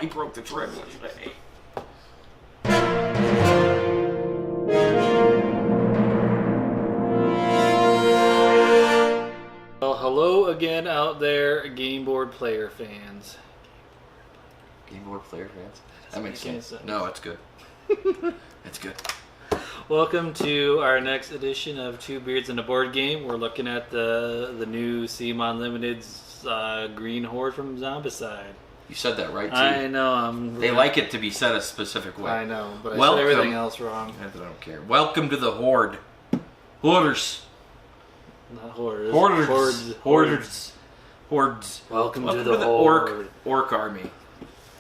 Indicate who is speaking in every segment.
Speaker 1: he broke the trim today.
Speaker 2: Well, hello again out there, Game Board player fans.
Speaker 1: Game Board player fans? That makes sense. No, it's good. It's good.
Speaker 2: Welcome to our next edition of Two Beards and a Board Game. We're looking at the new CMON Limited's Green Horde from Zombicide.
Speaker 1: You said that right, too.
Speaker 2: I know.
Speaker 1: They like it to be said a specific way.
Speaker 2: I know, but I said everything else wrong.
Speaker 1: I don't care. Welcome to the Horde. Hoarders.
Speaker 2: Not Horde.
Speaker 1: Hoarders. Hordes.
Speaker 2: Welcome to the Horde.
Speaker 1: Orc army.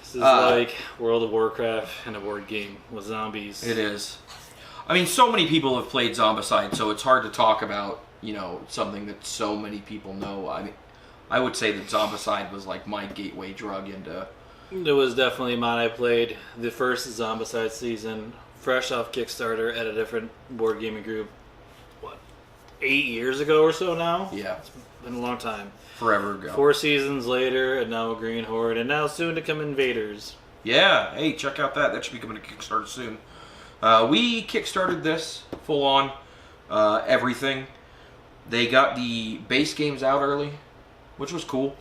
Speaker 2: This is like World of Warcraft and a board game with zombies.
Speaker 1: It is. I mean, so many people have played Zombicide, so it's hard to talk about, you know, something that so many people know. I mean, I would say that Zombicide was like my gateway drug into...
Speaker 2: It was definitely mine. I played the first Zombicide season, fresh off Kickstarter at a different board gaming group, 8 years ago or so now?
Speaker 1: Yeah.
Speaker 2: It's been a long time.
Speaker 1: Forever ago.
Speaker 2: 4 seasons later, and now Green Horde, and now soon to come Invaders.
Speaker 1: Yeah, hey, check out that. That should be coming to Kickstarter soon. We Kickstarted this full on, everything. They got the base games out early, which was cool.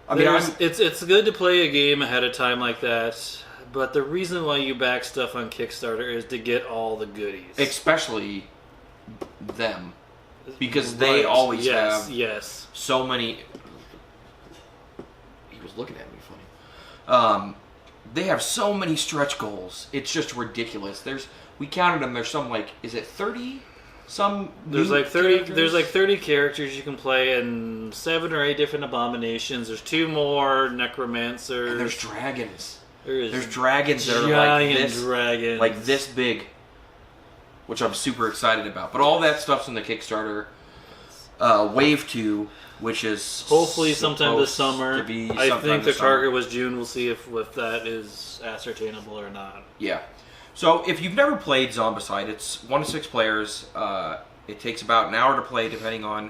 Speaker 1: I mean,
Speaker 2: it's good to play a game ahead of time like that, but the reason why you back stuff on Kickstarter is to get all the goodies.
Speaker 1: Especially them, because they always have so many. He was looking at me funny. They have so many stretch goals. It's just ridiculous. We counted them. There's some is it 30? There's like 30.
Speaker 2: Characters? There's like 30 characters you can play, and 7 or 8 different abominations. There's 2 more necromancers.
Speaker 1: And there's dragons.
Speaker 2: There's
Speaker 1: dragons that are like this big, which I'm super excited about. But all that stuff's in the Kickstarter. Wave 2, which is
Speaker 2: hopefully sometime this summer.
Speaker 1: I
Speaker 2: think the target was June. We'll see if that is ascertainable or not.
Speaker 1: Yeah. So if you've never played Zombicide, it's 1 to 6 players. It takes about an hour to play, depending on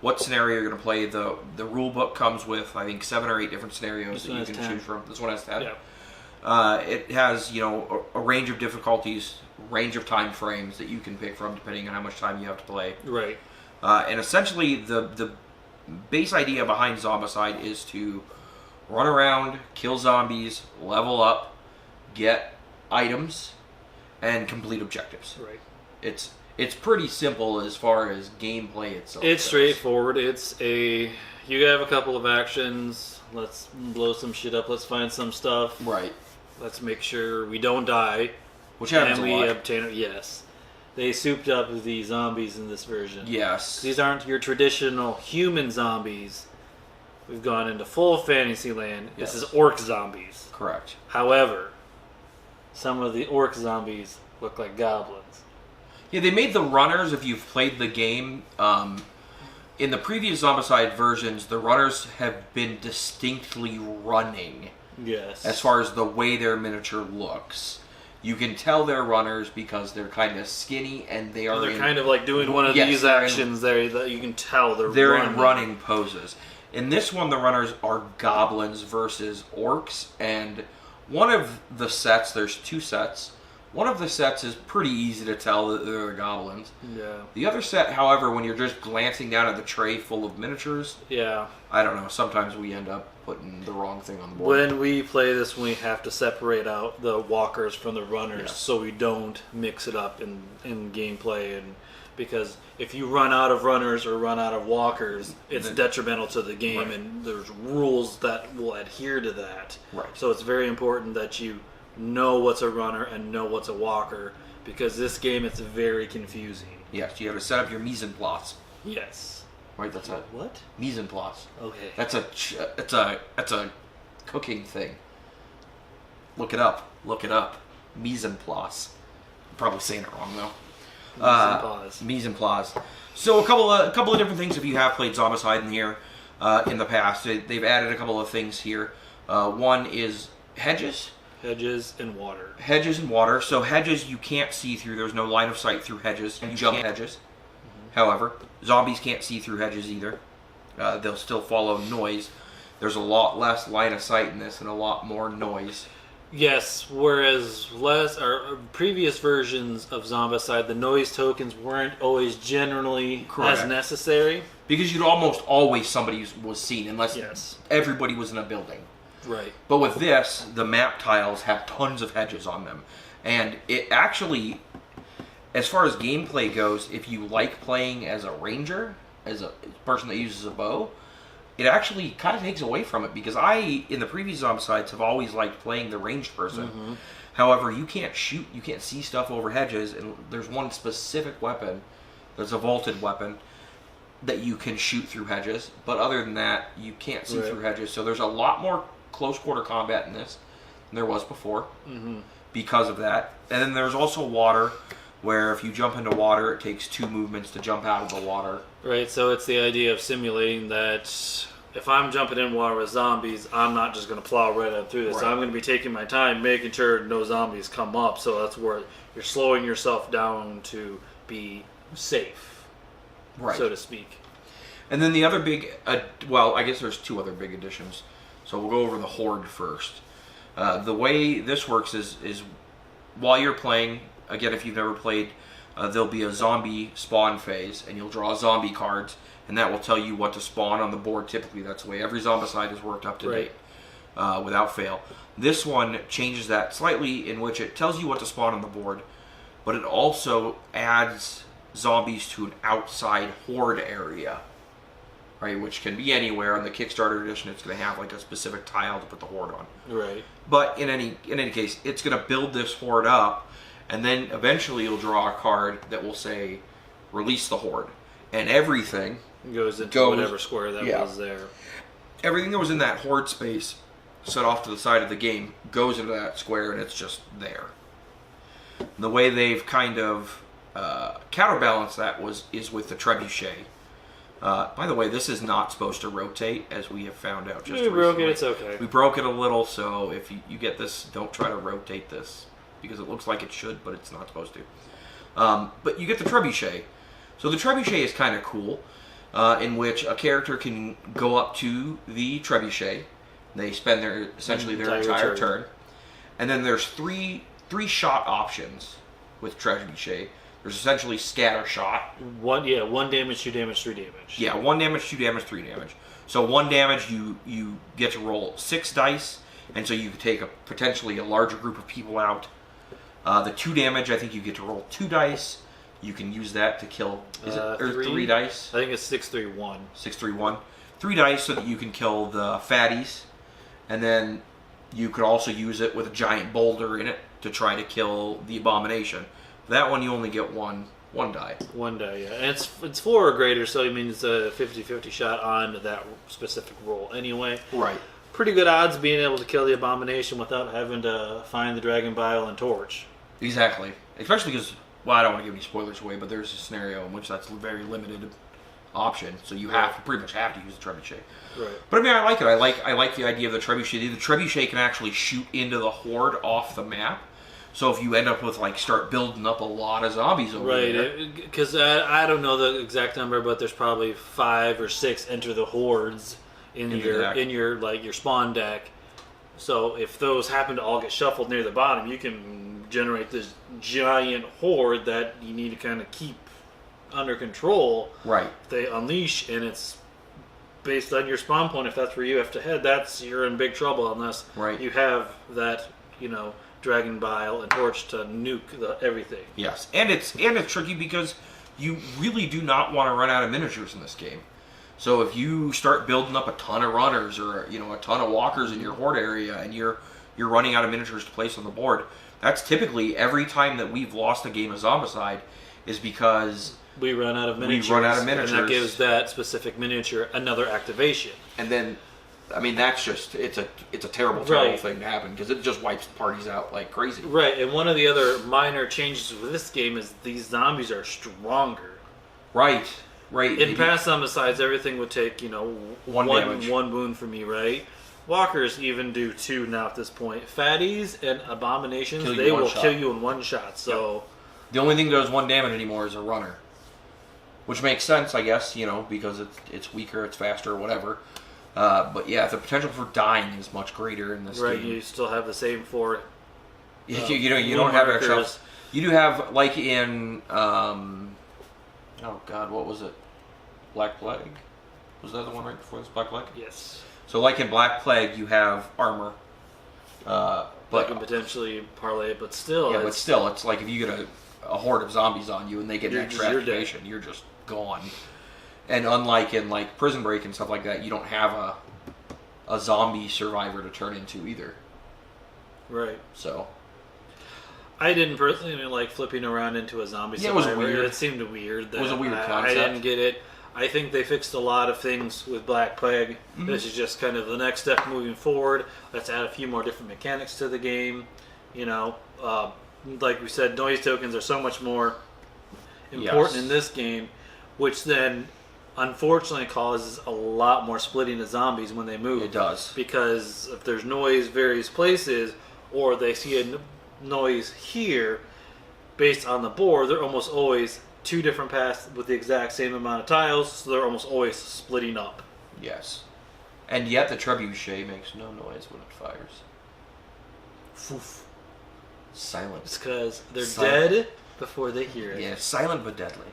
Speaker 1: what scenario you're going to play. The rule book comes with, I think, 7 or 8 different scenarios that you can choose from. This one has 10. Yeah. It has, a range of difficulties, range of time frames that you can pick from, depending on how much time you have to play.
Speaker 2: Right.
Speaker 1: And essentially, the base idea behind Zombicide is to run around, kill zombies, level up, get items, and complete objectives.
Speaker 2: Right.
Speaker 1: It's pretty simple as far as gameplay itself.
Speaker 2: It's straightforward. You have a couple of actions. Let's blow some shit up. Let's find some stuff.
Speaker 1: Right.
Speaker 2: Let's make sure we don't die.
Speaker 1: Which happens
Speaker 2: and
Speaker 1: a lot.
Speaker 2: we obtain. Yes. They souped up the zombies in this version.
Speaker 1: Yes.
Speaker 2: These aren't your traditional human zombies. We've gone into full fantasy land.
Speaker 1: Yes.
Speaker 2: This is orc zombies.
Speaker 1: Correct.
Speaker 2: However, some of the orc zombies look like goblins.
Speaker 1: Yeah, they made the runners, if you've played the game, in the previous Zombicide versions, the runners have been distinctly running.
Speaker 2: Yes.
Speaker 1: As far as the way their miniature looks. You can tell they're runners because they're kind of skinny and they are.
Speaker 2: They're kind of like doing one of these actions there that you can tell
Speaker 1: they're in running poses. In this one, the runners are goblins versus orcs, and one of the sets, there's 2 sets. One of the sets is pretty easy to tell that they're goblins.
Speaker 2: Yeah.
Speaker 1: The other set, however, when you're just glancing down at the tray full of miniatures, I don't know, sometimes we end up putting the wrong thing on the board.
Speaker 2: When we play this, we have to separate out the walkers from the runners so we don't mix it up in gameplay. And because if you run out of runners or run out of walkers, it's detrimental to the game, and there's rules that will adhere to that.
Speaker 1: Right.
Speaker 2: So it's very important that you know what's a runner and know what's a walker, because this game, it's very confusing.
Speaker 1: Yes, you have to set up your mise en place.
Speaker 2: Yes.
Speaker 1: Right, that's a
Speaker 2: what?
Speaker 1: Mise en place.
Speaker 2: Okay.
Speaker 1: That's a cooking thing. Look it up. Mise en place. I'm probably saying it wrong though. Mise en place. So a couple of different things if you have played Zombicide in here in the past. They've added a couple of things here. One is hedges.
Speaker 2: Hedges and water.
Speaker 1: Hedges and water. So hedges you can't see through. There's no line of sight through hedges. You jump hedges. However, zombies can't see through hedges either. They'll still follow noise. There's a lot less line of sight in this and a lot more noise.
Speaker 2: Yes, whereas previous versions of Zombicide, the noise tokens weren't always generally
Speaker 1: Correct.
Speaker 2: as necessary.
Speaker 1: Because you'd almost always somebody was seen unless
Speaker 2: Yes.
Speaker 1: everybody was in a building.
Speaker 2: Right.
Speaker 1: But with this, the map tiles have tons of hedges on them. And it actually, as far as gameplay goes, if you like playing as a ranger, as a person that uses a bow, it actually kind of takes away from it, because I, in the previous Zombicides, have always liked playing the ranged person.
Speaker 2: Mm-hmm.
Speaker 1: However, you can't shoot, you can't see stuff over hedges, and there's one specific weapon, there's a vaulted weapon, that you can shoot through hedges, but other than that, you can't see through hedges. So there's a lot more close quarter combat in this than there was before, because of that. And then there's also water, where if you jump into water, it takes 2 movements to jump out of the water.
Speaker 2: Right, so it's the idea of simulating that if I'm jumping in water with zombies, I'm not just going to plow right on through this.
Speaker 1: Right.
Speaker 2: I'm going to be taking my time, making sure no zombies come up. So that's where you're slowing yourself down to be safe, so to speak.
Speaker 1: And then the other big, I guess there's 2 other big additions. So we'll go over the Horde first. The way this works is while you're playing, again, if you've never played, there'll be a zombie spawn phase, and you'll draw zombie cards, and that will tell you what to spawn on the board. Typically, that's the way every Zombicide is worked up to date, without fail. This one changes that slightly, in which it tells you what to spawn on the board, but it also adds zombies to an outside Horde area, right? Which can be anywhere. In the Kickstarter edition, it's going to have like a specific tile to put the Horde on.
Speaker 2: Right.
Speaker 1: But in any case, it's going to build this Horde up, and then eventually you'll draw a card that will say, release the Horde. And everything
Speaker 2: goes into whatever square that was there.
Speaker 1: Everything that was in that Horde space, set off to the side of the game, goes into that square, and it's just there. The way they've kind of counterbalanced that is with the Trebuchet. By the way, this is not supposed to rotate, as we have found out just recently.
Speaker 2: We broke it, it's okay.
Speaker 1: We broke it a little, so if you get this, don't try to rotate this, because it looks like it should, but it's not supposed to. But you get the Trebuchet. So the Trebuchet is kind of cool, in which a character can go up to the Trebuchet. They spend essentially their entire turn. And then there's three shot options with Trebuchet. There's essentially scatter shot.
Speaker 2: 1 damage, 2 damage, 3 damage.
Speaker 1: Yeah, 1 damage, 2 damage, 3 damage. So 1 damage, you get to roll 6 dice, and so you can take potentially a larger group of people out. The 2 damage, I think you get to roll 2 dice. You can use that to kill. Is it 3 dice?
Speaker 2: I think it's 6-3-1.
Speaker 1: 6-3-1. 3 dice so that you can kill the fatties, and then you could also use it with a giant boulder in it to try to kill the abomination. That one you only get one die.
Speaker 2: 1 die, yeah. And it's 4 or greater, so it means a 50-50 shot on that specific roll anyway.
Speaker 1: Right.
Speaker 2: Pretty good odds being able to kill the abomination without having to find the dragon bile and torch.
Speaker 1: Exactly. Especially because, well, I don't want to give any spoilers away, but there's a scenario in which that's a very limited option, so you pretty much have to use the Trebuchet.
Speaker 2: Right.
Speaker 1: But I mean, I like it. I like the idea of the Trebuchet. The Trebuchet can actually shoot into the Horde off the map. So if you end up with, start building up a lot of zombies over there.
Speaker 2: Right, because I don't know the exact number, but there's probably 5 or 6 enter the hordes in your spawn deck. So if those happen to all get shuffled near the bottom, you can generate this giant horde that you need to kind of keep under control.
Speaker 1: Right.
Speaker 2: They unleash, and it's based on your spawn point. If that's where you have to head, you're in big trouble unless you have that, dragon bile and torch to nuke everything.
Speaker 1: Yes, and it's tricky because you really do not want to run out of miniatures in this game. So if you start building up a ton of runners or a ton of walkers in your horde area, and you're running out of miniatures to place on the board, that's typically every time that we've lost a game of Zombicide is because
Speaker 2: we run out of miniatures. And that gives that specific miniature another activation.
Speaker 1: And then, I mean, that's just, it's a terrible thing to happen, because it just wipes parties out like crazy.
Speaker 2: Right, and one of the other minor changes with this game is these zombies are stronger.
Speaker 1: Right.
Speaker 2: In past Zombicides, everything would take, one wound from me, right? Walkers even do 2 now at this point. Fatties and abominations, they will kill you in 1 shot, so...
Speaker 1: The only thing that does 1 damage anymore is a runner. Which makes sense, I guess, because it's weaker, it's faster, whatever. But yeah, the potential for dying is much greater in this
Speaker 2: Right,
Speaker 1: game.
Speaker 2: you still have the same 4.
Speaker 1: You don't have extra. You do have, like in, oh god, what was it? Black Plague? Was that the one right before this, Black Plague?
Speaker 2: Yes.
Speaker 1: So like in Black Plague, you have armor.
Speaker 2: But can potentially parlay it, but still.
Speaker 1: Yeah, but still, it's like if you get a horde of zombies on you and they get an extra activation, you're just gone. And unlike in like Prison Break and stuff like that, you don't have a zombie survivor to turn into either.
Speaker 2: Right.
Speaker 1: So
Speaker 2: I didn't personally like flipping around into a zombie survivor.
Speaker 1: It was weird.
Speaker 2: It seemed weird.
Speaker 1: It was a weird
Speaker 2: I
Speaker 1: concept.
Speaker 2: didn't get it. I think they fixed a lot of things with Black Plague. Mm-hmm. This is just kind of the next step moving forward. Let's add a few more different mechanics to the game. You know, like we said, noise tokens are so much more important in this game, which then unfortunately causes a lot more splitting of zombies when they move.
Speaker 1: It does.
Speaker 2: Because if there's noise various places, or they see a noise here based on the board, they're almost always 2 different paths with the exact same amount of tiles, so they're almost always splitting up.
Speaker 1: Yes. And yet the trebuchet makes no noise when it fires.
Speaker 2: Foof.
Speaker 1: Silent.
Speaker 2: It's because they're
Speaker 1: Silent.
Speaker 2: dead before they hear it.
Speaker 1: Yeah, silent but deadly.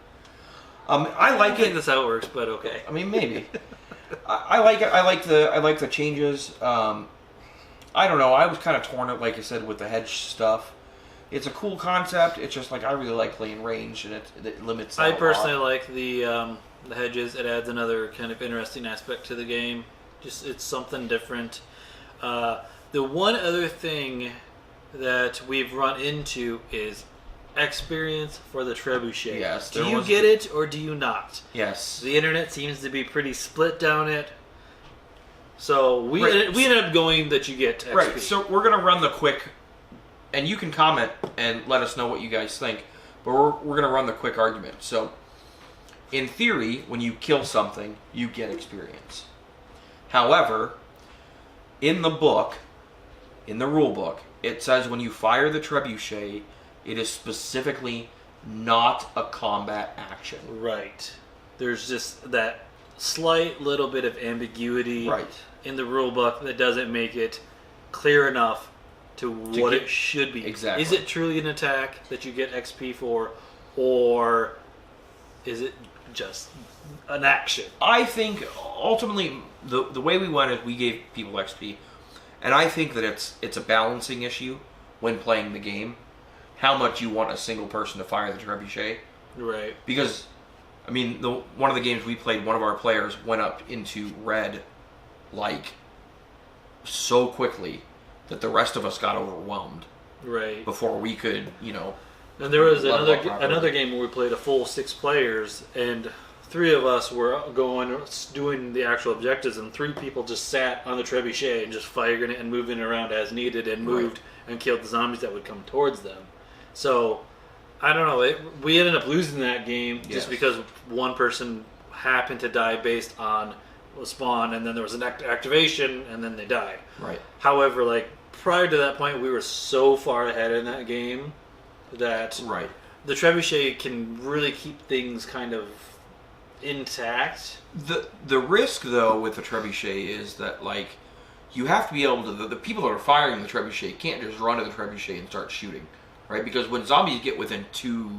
Speaker 1: I like
Speaker 2: I think
Speaker 1: it.
Speaker 2: that's how it works, but okay.
Speaker 1: I mean, maybe. I like it. I like the changes. I don't know. I was kind of torn up, like I said, with the hedge stuff. It's a cool concept. It's just like I really like playing range, and it limits.
Speaker 2: I personally like the hedges. It adds another kind of interesting aspect to the game. Just it's something different. The one other thing that we've run into is experience for the trebuchet.
Speaker 1: Yes.
Speaker 2: Do you get it or do you not?
Speaker 1: Yes.
Speaker 2: The internet seems to be pretty split down it. So we ended up going that you get XP.
Speaker 1: Right. So we're gonna run the quick. And you can comment and let us know what you guys think. But we're going to run the quick argument. So, in theory, when you kill something, you get experience. However, in the book, in the rule book, it says when you fire the trebuchet, it is specifically not a combat action.
Speaker 2: Right. There's just that slight little bit of ambiguity in the rule book that doesn't make it clear enough to what it should be.
Speaker 1: Exactly.
Speaker 2: Is it truly an attack that you get XP for, or is it just an action?
Speaker 1: I think ultimately the way we went is we gave people XP, and I think that it's a balancing issue when playing the game, how much you want a single person to fire the trebuchet.
Speaker 2: Right.
Speaker 1: Because, I mean, one of the games we played, one of our players went up into red, like, so quickly that the rest of us got overwhelmed.
Speaker 2: Right.
Speaker 1: Before we could, you know.
Speaker 2: And there was another game where we played a full 6 players, and 3 of us were doing the actual objectives, and 3 people just sat on the trebuchet and just firing it and moving it around as needed, and moved and killed the zombies that would come towards them. So, I don't know. We ended up losing that game just because one person happened to die based on a spawn, and then there was an activation, and then they died.
Speaker 1: Right.
Speaker 2: However, like prior to that point, we were so far ahead in that game that the trebuchet can really keep things kind of intact.
Speaker 1: The risk though with the trebuchet is that like you have to be able to the people that are firing the trebuchet can't just run to the trebuchet and start shooting, right? Because when zombies get within 2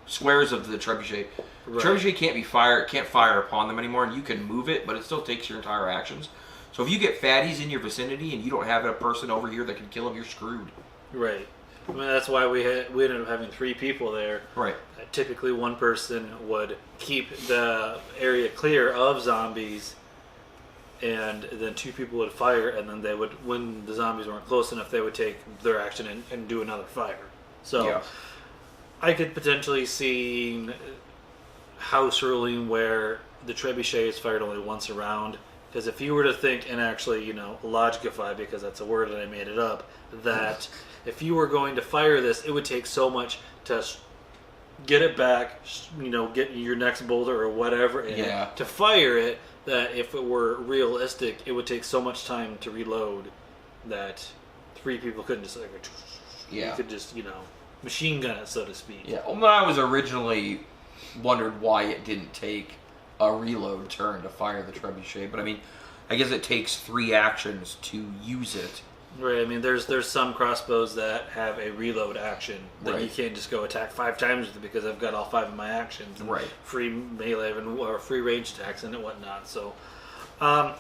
Speaker 1: squares of the trebuchet, the trebuchet can't fire upon them anymore, and you can move it, but it still takes your entire actions. So if you get fatties in your vicinity and you don't have a person over here that can kill them, you're screwed.
Speaker 2: Right. I mean, that's why we ended up having 3 people there.
Speaker 1: Right.
Speaker 2: Typically, one person would keep the area clear of zombies, and then 2 people would fire, and then they would, when the zombies weren't close enough, they would take their action and do another fire. So I could potentially see house ruling where the trebuchet is fired only once around. Because if you were to think and actually, you know, logicify, because that's a word and I made it up, that if you were going to fire this, it would take so much to get it back, you know, get your next boulder or whatever to fire it, that if it were realistic, it would take so much time to reload that 3 people couldn't just, like, you could just, you know, machine gun it, so to speak.
Speaker 1: Yeah, well, I was originally wondered why it didn't take a reload turn to fire the trebuchet, but I mean, I guess it takes 3 actions to use it.
Speaker 2: Right. I mean, there's some crossbows that have a reload action that
Speaker 1: Right.
Speaker 2: you can't just go attack 5 times with it because I've got all 5 of my actions. And
Speaker 1: Right.
Speaker 2: Free melee or free range attacks and whatnot. So, I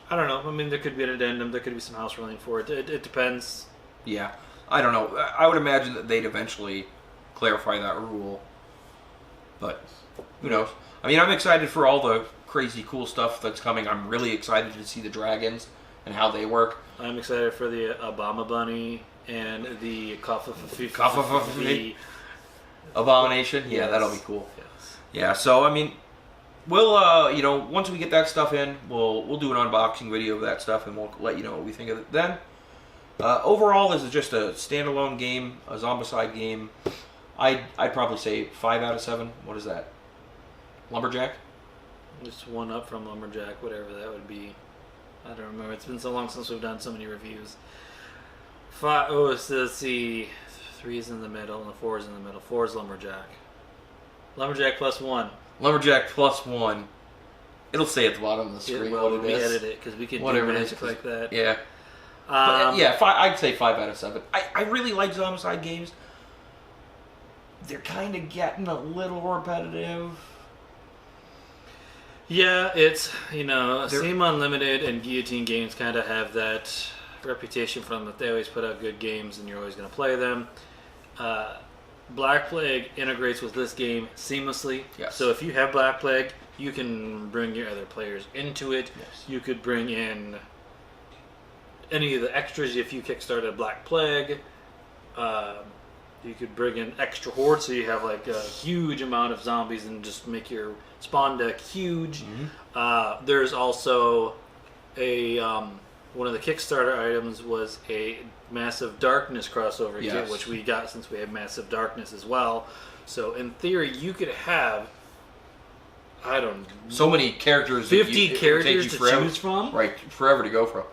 Speaker 2: don't know. I mean, there could be an addendum. There could be some house ruling for it. It depends.
Speaker 1: Yeah, I don't know. I would imagine that they'd eventually clarify that rule, but who knows? I mean, I'm excited for all the crazy cool stuff that's coming. I'm really excited to see the dragons and how they work.
Speaker 2: I'm excited for the Obama Bunny and the
Speaker 1: Kafafafi. Abomination. Yeah,
Speaker 2: Yes.
Speaker 1: that'll be cool.
Speaker 2: Yes.
Speaker 1: Yeah, so I mean, we'll once we get that stuff in, we'll do an unboxing video of that stuff, and we'll let you know what we think of it then. Overall, this is just a standalone game, a Zombicide game. I'd probably say 5 out of 7. What is that? Lumberjack?
Speaker 2: Just one up from Lumberjack, whatever that would be. I don't remember. It's been so long since we've done so many reviews. Let's see. 3 is in the middle and the 4 is in the middle. 4 is Lumberjack. Lumberjack plus 1.
Speaker 1: Lumberjack plus 1. It'll say at the bottom of the screen
Speaker 2: Well,
Speaker 1: what
Speaker 2: we
Speaker 1: it is.
Speaker 2: edit it because we can
Speaker 1: Whatever
Speaker 2: do
Speaker 1: it is,
Speaker 2: magic like that.
Speaker 1: Yeah. But, yeah, I'd say 5 out of 7. I really like Zombicide games. They're kind of getting a little repetitive.
Speaker 2: Yeah, it's, Steam Unlimited and Guillotine Games kind of have that reputation for them that they always put out good games and you're always going to play them. Black Plague integrates with this game seamlessly.
Speaker 1: Yes.
Speaker 2: So if you have Black Plague, you can bring your other players into it.
Speaker 1: Yes.
Speaker 2: You could bring in any of the extras if you kickstarted Black Plague. You could bring in extra Horde, so you have like a huge amount of zombies and just make your spawn deck huge.
Speaker 1: Mm-hmm.
Speaker 2: There's also a one of the Kickstarter items was a Massive Darkness crossover
Speaker 1: Yes.
Speaker 2: kit, which we got since we have Massive Darkness as well. So in theory, you could have, I don't know,
Speaker 1: So many characters.
Speaker 2: 50
Speaker 1: it would take
Speaker 2: characters
Speaker 1: you
Speaker 2: to
Speaker 1: forever,
Speaker 2: choose from?
Speaker 1: Right, forever to go from.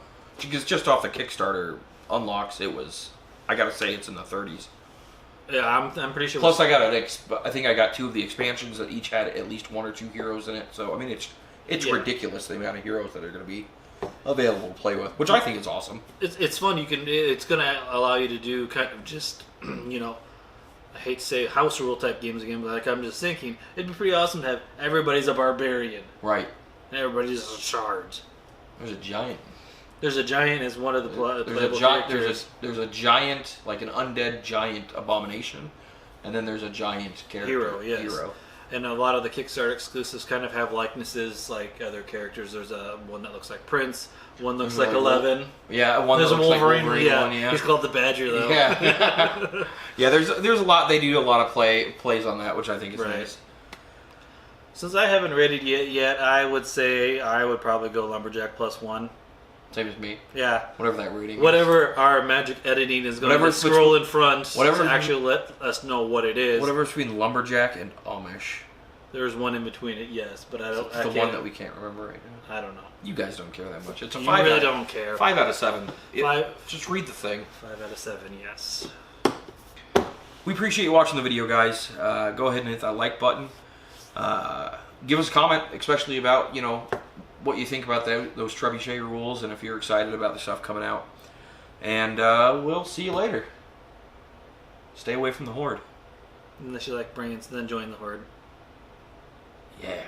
Speaker 1: Because just off the Kickstarter unlocks, it was, I gotta say, it's in the 30s.
Speaker 2: Yeah, I'm pretty sure.
Speaker 1: Plus, I think I got 2 of the expansions that each had at least 1 or 2 heroes in it. So I mean, it's
Speaker 2: Yeah.
Speaker 1: ridiculous the amount of heroes that are going to be available to play with, which I think is awesome.
Speaker 2: It's fun. It's going to allow you to do kind of just, I hate to say house rule type games again, but like I'm just thinking, it'd be pretty awesome to have everybody's a barbarian
Speaker 1: Right.
Speaker 2: and everybody's a charge.
Speaker 1: There's a giant.
Speaker 2: There's a giant as one of the playable characters.
Speaker 1: There's a giant, like an undead giant abomination, and then there's a giant character.
Speaker 2: Hero, yes.
Speaker 1: Hero.
Speaker 2: And a lot of the Kickstarter exclusives kind of have likenesses like other characters. There's one that looks like Prince. One looks like
Speaker 1: Like
Speaker 2: 11.
Speaker 1: Yeah, one
Speaker 2: There's
Speaker 1: that
Speaker 2: a
Speaker 1: looks
Speaker 2: Wolverine.
Speaker 1: like Wolverine one, yeah.
Speaker 2: He's called the Badger though.
Speaker 1: Yeah. Yeah, there's a lot, they do a lot of plays on that, which I think is
Speaker 2: Right.
Speaker 1: nice.
Speaker 2: Since I haven't read it yet, I would say I would probably go Lumberjack plus 1.
Speaker 1: Same as me.
Speaker 2: Yeah.
Speaker 1: Whatever that rating is.
Speaker 2: Whatever our magic editing is going
Speaker 1: Whatever
Speaker 2: to scroll in front
Speaker 1: whatever-
Speaker 2: to actually let us know what it is.
Speaker 1: Whatever's between Lumberjack and Amish.
Speaker 2: There's one in between it, yes, but I don't.
Speaker 1: It's
Speaker 2: I
Speaker 1: the
Speaker 2: can't,
Speaker 1: one that we can't remember right now.
Speaker 2: I don't know.
Speaker 1: You guys don't care that much. It's a
Speaker 2: You
Speaker 1: 5
Speaker 2: really
Speaker 1: out,
Speaker 2: don't care.
Speaker 1: 5 out of 7.
Speaker 2: Five-
Speaker 1: Just read the thing.
Speaker 2: 5 out of 7, yes.
Speaker 1: We appreciate you watching the video, guys. Go ahead and hit that like button. Give us a comment, especially about, what you think about those trebuchet rules and if you're excited about the stuff coming out. And we'll see you later. Stay away from the Horde.
Speaker 2: Unless you like brains, then join the Horde.
Speaker 1: Yeah.